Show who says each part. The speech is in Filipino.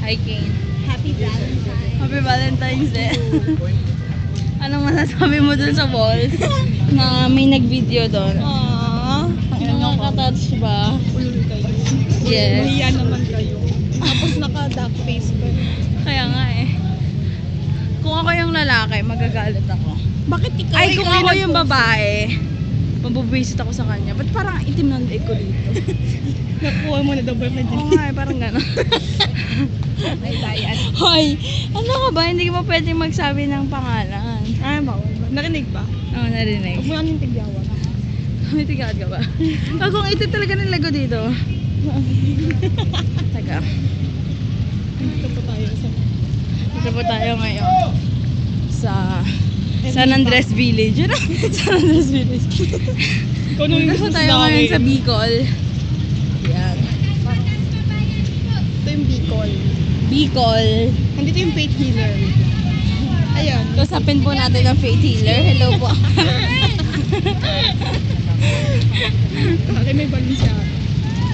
Speaker 1: Hi, Kane.
Speaker 2: Happy Valentine's.
Speaker 1: Happy Valentine's Day. Anong masasabi mo dun sa walls? Na may nag-video doon.
Speaker 2: Aww.
Speaker 1: Nakaka-touch ba?
Speaker 2: Ulul kayo.
Speaker 1: Yes.
Speaker 2: Mahiya naman kayo. Tapos naka-duck face pa.
Speaker 1: Kaya nga eh. Kung ako yung lalaki, magagalit ako.
Speaker 2: Bakit ikaw?
Speaker 1: Ay, kung
Speaker 2: Ikaw
Speaker 1: ako yung babae, mabubisit ako sa kanya. Ba't parang itim ng leg ko dito?
Speaker 2: Nakuha mo na daw boyfriend
Speaker 1: Oo
Speaker 2: niya.
Speaker 1: nga eh, parang gano'n.
Speaker 2: Ay, Dayan.
Speaker 1: Hoy, ano ka ba? Hindi ka pa pwede magsabi ng pangalan.
Speaker 2: Ay, bawal ba? Narinig ba?
Speaker 1: Oo, narinig.
Speaker 2: Huwag mo namin tigyawan.
Speaker 1: May tigad ka ba? Kung itim talaga ng lago dito. Taga.
Speaker 2: Dito po tayo sa...
Speaker 1: Dito po tayo ngayon sa San Andres Village. Ano? San Andres Village.
Speaker 2: Ikaw nung
Speaker 1: Dito po tayo ngayon sa Bicol. Yan.
Speaker 2: Ito yung Bicol.
Speaker 1: Bicol.
Speaker 2: Nandito yung faith healer. Ayan.
Speaker 1: Kusapin po natin ang faith healer. Hello po.
Speaker 2: Okay, may balon siya.